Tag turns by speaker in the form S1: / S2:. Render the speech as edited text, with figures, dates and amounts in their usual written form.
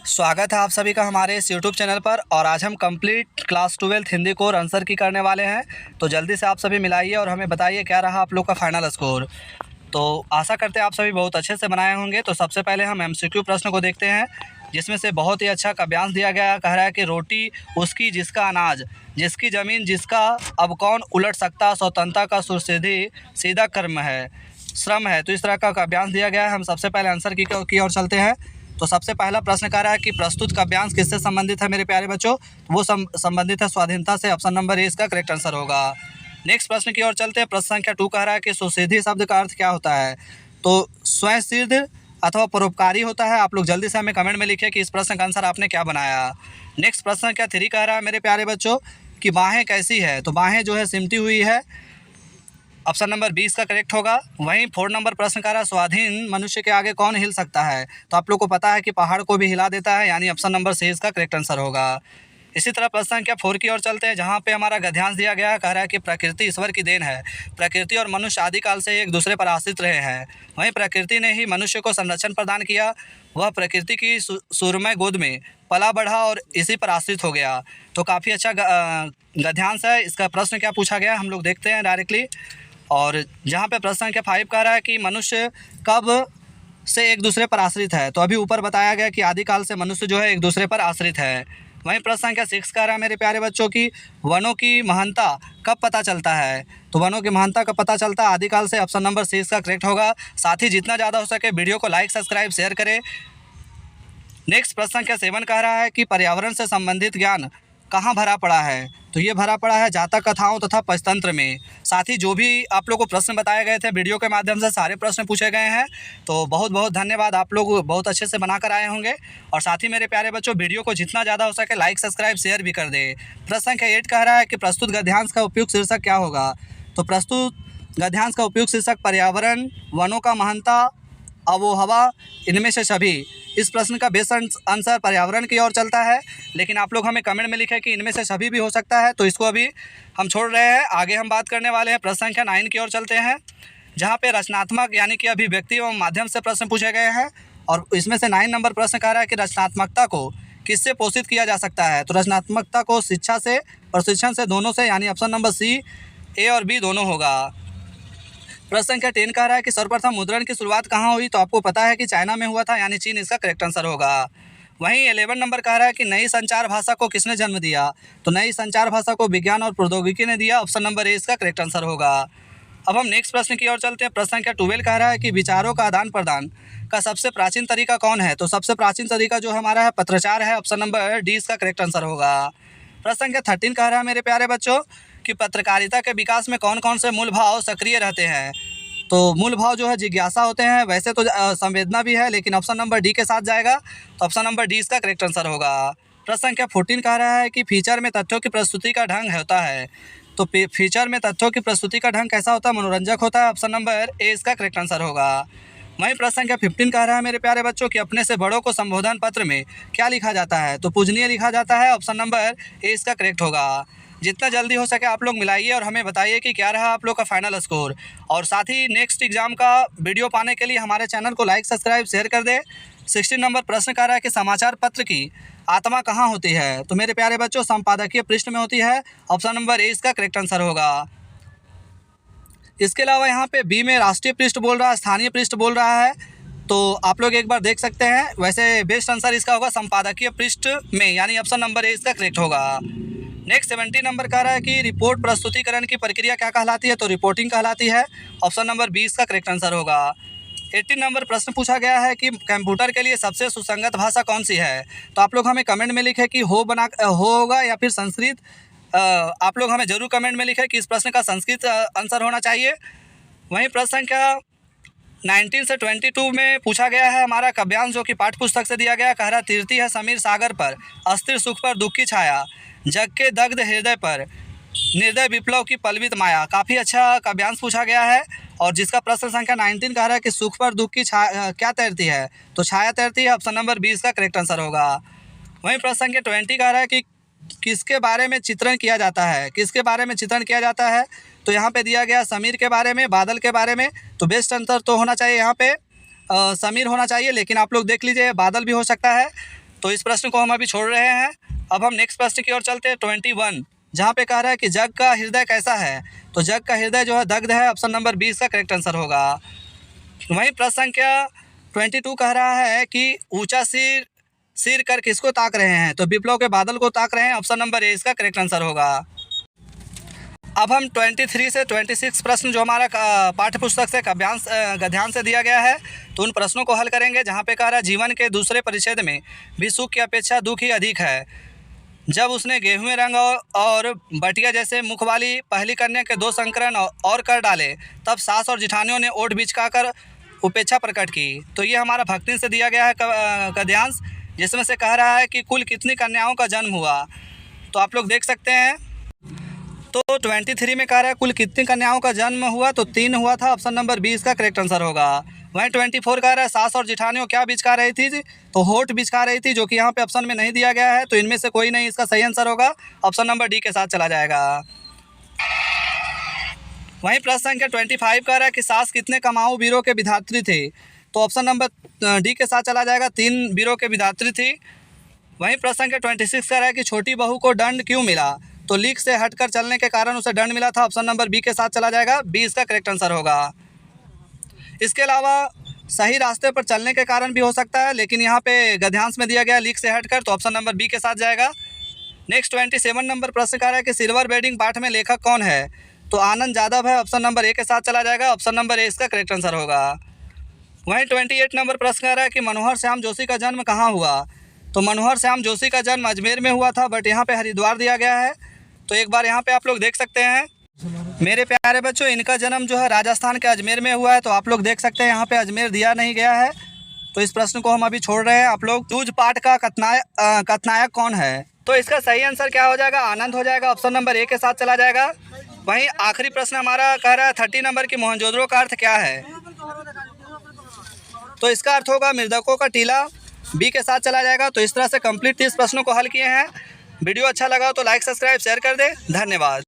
S1: स्वागत है आप सभी का हमारे इस यूट्यूब चैनल पर। और आज हम complete class 12 Hindi core answer की करने वाले हैं। तो जल्दी से आप सभी मिलाइए और हमें बताइए क्या रहा आप लोग का फाइनल स्कोर। तो आशा करते हैं आप सभी बहुत अच्छे से बनाए होंगे। तो सबसे पहले हम एमसीक्यू प्रश्न को देखते हैं, जिसमें से बहुत ही अच्छा काव्यांश दिया गया है। कह रहा है कि रोटी उसकी जिसका अनाज, जिसकी ज़मीन जिसका, अब कौन उलट सकता, स्वतंत्रता का सुरसिद्धि सीधा कर्म है, श्रम है। तो इस तरह का काव्यांश दिया गया है। हम सबसे पहले आंसर की ओर चलते हैं। तो सबसे पहला प्रश्न कह रहा है कि प्रस्तुत काव्यांश किससे संबंधित है मेरे प्यारे बच्चों। वो संबंधित है स्वाधीनता से। ऑप्शन नंबर ए इसका करेक्ट आंसर होगा। नेक्स्ट प्रश्न की ओर चलते हैं। प्रश्न संख्या 2 कह रहा है कि सुसिद्धि शब्द का अर्थ क्या होता है। तो स्वयं सिद्ध अथवा परोपकारी होता है। आप लोग जल्दी से हमें कमेंट में लिखिए कि इस प्रश्न का आंसर आपने क्या बनाया। नेक्स्ट प्रश्न संख्या 3 कह रहा है मेरे प्यारे बच्चों कि बाहें कैसी है। तो बाहें जो है सिमटी हुई है। ऑप्शन नंबर 20 का करेक्ट होगा। वहीं 4 नंबर प्रश्न का रहा स्वाधीन मनुष्य के आगे कौन हिल सकता है। तो आप लोग को पता है कि पहाड़ को भी हिला देता है, यानी ऑप्शन नंबर सी इसका करेक्ट आंसर होगा। इसी तरह प्रश्न संख्या 4 की ओर चलते हैं, जहाँ पे हमारा गद्यांश दिया गया है। कह रहा है कि प्रकृति ईश्वर की देन है। प्रकृति और मनुष्य आदिकाल से एक दूसरे पर आश्रित रहे हैं। वहीं प्रकृति ने ही मनुष्य को संरक्षण प्रदान किया। वह प्रकृति की सुरमय गोद में पला बढ़ा और इसी पर आश्रित हो गया। तो काफ़ी अच्छा गद्यांश है। इसका प्रश्न क्या पूछा गया हम लोग देखते हैं डायरेक्टली। और जहाँ पे प्रश्न संख्या 5 कह रहा है कि मनुष्य कब से एक दूसरे पर आश्रित है। तो अभी ऊपर बताया गया कि आदिकाल से मनुष्य जो है एक दूसरे पर आश्रित है। वहीं प्रश्न संख्या 6 कह रहा है मेरे प्यारे बच्चों की वनों की महानता कब पता चलता है। तो वनों की महानता कब पता चलता है, आदिकाल से। ऑप्शन नंबर सी इसका करेक्ट होगा। साथ ही जितना ज़्यादा हो सके वीडियो को लाइक सब्सक्राइब शेयर करें। नेक्स्ट प्रश्न संख्या 7 कह रहा है कि पर्यावरण से संबंधित ज्ञान कहाँ भरा पड़ा है। तो ये भरा पड़ा है जातक कथाओं तथा पंचतंत्र में। साथ ही जो भी आप लोग को प्रश्न बताए गए थे वीडियो के माध्यम से सारे प्रश्न पूछे गए हैं। तो बहुत बहुत धन्यवाद, आप लोग बहुत अच्छे से बनाकर आए होंगे। और साथ ही मेरे प्यारे बच्चों वीडियो को जितना ज़्यादा हो सके लाइक सब्सक्राइब शेयर भी कर दे। प्रश्न संख्या 8 कह रहा है कि प्रस्तुत गद्यांश का उपयुक्त शीर्षक क्या होगा। तो प्रस्तुत गद्यांश का उपयुक्त शीर्षक पर्यावरण, वनों का महानता, आबोहवा, इनमें से सभी। इस प्रश्न का बेस्ट आंसर पर्यावरण की ओर चलता है, लेकिन आप लोग हमें कमेंट में लिखें कि इनमें से सभी भी हो सकता है। तो इसको अभी हम छोड़ रहे हैं, आगे हम बात करने वाले हैं। प्रश्न संख्या 9 की ओर चलते हैं, जहाँ पे रचनात्मक यानी कि अभिव्यक्ति एवं माध्यम से प्रश्न पूछे गए हैं। और इसमें से 9 नंबर प्रश्न कह रहा है कि रचनात्मकता को किससे पोषित किया जा सकता है। तो रचनात्मकता को शिक्षा से, प्रशिक्षण से, दोनों से, यानी ऑप्शन नंबर सी ए और बी दोनों होगा। प्रश्न संख्या 10 कह रहा है कि सर्वप्रथम मुद्रण की शुरुआत कहाँ हुई। तो आपको पता है कि चाइना में हुआ था, यानी चीन इसका करेक्ट आंसर होगा। वहीं 11 नंबर कह रहा है कि नई संचार भाषा को किसने जन्म दिया। तो नई संचार भाषा को विज्ञान और प्रौद्योगिकी ने दिया। ऑप्शन नंबर ए इसका करेक्ट आंसर होगा। अब हम नेक्स्ट प्रश्न की ओर चलते हैं। प्रश्न संख्या 12 कह रहा है कि विचारों का आदान प्रदान का सबसे प्राचीन तरीका कौन है। तो सबसे प्राचीन तरीका जो हमारा है पत्राचार है। ऑप्शन नंबर डी इसका करेक्ट आंसर होगा। प्रश्न संख्या 13 कह रहा है मेरे प्यारे बच्चों कि पत्रकारिता के विकास में कौन कौन से मूल भाव सक्रिय रहते हैं। तो मूल भाव जो है जिज्ञासा होते हैं, वैसे तो संवेदना भी है, लेकिन ऑप्शन नंबर डी के साथ जाएगा। तो ऑप्शन नंबर डी इसका करेक्ट आंसर होगा। प्रश्न संख्या 14 कह रहा है कि फीचर में तथ्यों की प्रस्तुति का ढंग होता है। तो फीचर में तथ्यों की प्रस्तुति का ढंग कैसा होता है, मनोरंजक होता है। ऑप्शन नंबर ए इसका करेक्ट आंसर होगा। वहीं प्रश्न संख्या 15 कह रहा है मेरे प्यारे बच्चों कि अपने से बड़ों को संबोधन पत्र में क्या लिखा जाता है। तो पूजनीय लिखा जाता है। ऑप्शन नंबर ए इसका करेक्ट होगा। जितना जल्दी हो सके आप लोग मिलाइए और हमें बताइए कि क्या रहा आप लोग का फाइनल स्कोर। और साथ ही नेक्स्ट एग्जाम का वीडियो पाने के लिए हमारे चैनल को लाइक सब्सक्राइब शेयर कर दे। 16 नंबर प्रश्न कह रहा है कि समाचार पत्र की आत्मा कहाँ होती है। तो मेरे प्यारे बच्चों संपादकीय पृष्ठ में होती है। ऑप्शन नंबर ए इसका करेक्ट आंसर होगा। इसके अलावा यहाँ पे बी में राष्ट्रीय पृष्ठ बोल रहा है, स्थानीय पृष्ठ बोल रहा है। तो आप लोग एक बार देख सकते हैं। वैसे बेस्ट आंसर इसका होगा संपादकीय पृष्ठ में, यानी ऑप्शन नंबर ए इसका करेक्ट होगा। नेक्स्ट 70 नंबर कह रहा है कि रिपोर्ट प्रस्तुतिकरण की प्रक्रिया क्या कहलाती है। तो रिपोर्टिंग कहलाती है। ऑप्शन नंबर 20 का करेक्ट आंसर होगा। 18 नंबर प्रश्न पूछा गया है कि कंप्यूटर के लिए सबसे सुसंगत भाषा कौन सी है। तो आप लोग हमें कमेंट में लिखें कि हो होगा या फिर संस्कृत। आप लोग हमें जरूर कमेंट में लिखें कि इस प्रश्न का संस्कृत आंसर होना चाहिए। वहीं प्रश्न संख्या 19 से 22 में पूछा गया है हमारा काव्यांश, जो कि पाठ्य पुस्तक से दिया गया। कह रहा तीर्थी है समीर सागर पर, अस्थिर सुख पर दुख की छाया, जग के दग्ध हृदय पर निर्दय विप्लव की पलवित माया। काफ़ी अच्छा काव्यांश पूछा गया है। और जिसका प्रश्न संख्या 19 कह रहा है कि सुख पर दुख की क्या तैरती है। तो छाया तैरती है। ऑप्शन नंबर 20 का करेक्ट आंसर होगा। वहीं प्रश्न संख्या 20 कह रहा है कि किसके बारे में चित्रण किया जाता है। किसके बारे में चित्रण किया जाता है। तो यहाँ पे दिया गया समीर के बारे में, बादल के बारे में। तो बेस्ट आंसर तो होना चाहिए यहाँ पे समीर होना चाहिए, लेकिन आप लोग देख लीजिए बादल भी हो सकता है। तो इस प्रश्न को हम अभी छोड़ रहे हैं। अब हम नेक्स्ट प्रश्न की ओर चलते हैं 21, जहाँ पे कह रहा है कि जग का हृदय कैसा है। तो जग का हृदय जो है दग्ध है, ऑप्शन नंबर 20 का करेक्ट आंसर होगा। वहीं प्रश्न संख्या 22 कह रहा है कि ऊंचा सिर कर किसको ताक रहे हैं। तो विप्लव के बादल को ताक रहे हैं, ऑप्शन नंबर ए इसका करेक्ट आंसर होगा। अब हम 23 से 26 प्रश्न जो हमारा पाठ्य पुस्तक से गद्यांश से दिया गया है, तो उन प्रश्नों को हल करेंगे। जहाँ पे कह रहा है जीवन के दूसरे परिच्छेद में भी सुख की अपेक्षा दुख ही अधिक है। जब उसने गेहूँ रंग और बटिया जैसे मुख वाली पहली कन्या के 2 संकरण और कर डाले, तब सास और जिठानियों ने ओठ बिचकाकर उपेक्षा प्रकट की। तो ये हमारा भक्ति से दिया गया है गद्यांश, जिसमें से कह रहा है कि कुल कितनी कन्याओं का जन्म हुआ। तो आप लोग देख सकते हैं। तो 23 में कह रहा है कुल कितनी कन्याओं का जन्म हुआ, तो 3 हुआ था, ऑप्शन नंबर 20 का करेक्ट आंसर होगा। वहीं 24 कह रहा है सास और जिठानियों क्या बिचका रही थी, तो होठ बिचका रही थी, जो कि यहाँ पे ऑप्शन में नहीं दिया गया है। तो इनमें से कोई नहीं इसका सही आंसर होगा, ऑप्शन नंबर डी के साथ चला जाएगा। वहीं प्रश्न संख्या 25 कह रहा है कि सास कितने कमाऊ वीरों के विधात्री थे। तो ऑप्शन नंबर डी के साथ चला जाएगा, 3 वीरों के विधात्री थी। वहीं प्रश्न संख्या 26 कह रहा है कि छोटी बहू को दंड क्यों मिला। तो लीक से हटकर चलने के कारण उसे दंड मिला था, ऑप्शन नंबर बी के साथ चला जाएगा, 20 का करेक्ट आंसर होगा। इसके अलावा सही रास्ते पर चलने के कारण भी हो सकता है, लेकिन यहाँ पे गद्यांश में दिया गया लीक से हटकर, तो ऑप्शन नंबर बी के साथ जाएगा। नेक्स्ट 27 नंबर प्रश्न कह रहा है कि सिल्वर बेडिंग पाठ में लेखक कौन है। तो आनंद यादव है, ऑप्शन नंबर ए के साथ चला जाएगा, ऑप्शन नंबर ए इसका करेक्ट आंसर होगा। वहीं 28 नंबर प्रश्न कह रहा है कि मनोहर श्याम जोशी का जन्म कहाँ हुआ। तो मनोहर श्याम जोशी का जन्म अजमेर में हुआ था, बट यहाँ पे हरिद्वार दिया गया है। तो एक बार यहाँ पे आप लोग देख सकते हैं। मेरे प्यारे बच्चों, इनका जन्म जो है राजस्थान के अजमेर में हुआ है। तो आप लोग देख सकते हैं यहाँ पे अजमेर दिया नहीं गया है, तो इस प्रश्न को हम अभी छोड़ रहे हैं। आप लोग दूज पाठ का कथनायक कौन है। तो इसका सही आंसर क्या हो जाएगा, आनंद हो जाएगा, ऑप्शन नंबर ए के साथ चला जाएगा। वहीं आखिरी प्रश्न हमारा कह रहा है 30 नंबर की मोहनजोदड़ो का अर्थ क्या है। तो इसका अर्थ होगा मृतकों का टीला, बी के साथ चला जाएगा। तो इस तरह से कंप्लीट 30 प्रश्नों को हल किए हैं। वीडियो अच्छा लगा तो लाइक सब्सक्राइब शेयर कर दें। धन्यवाद।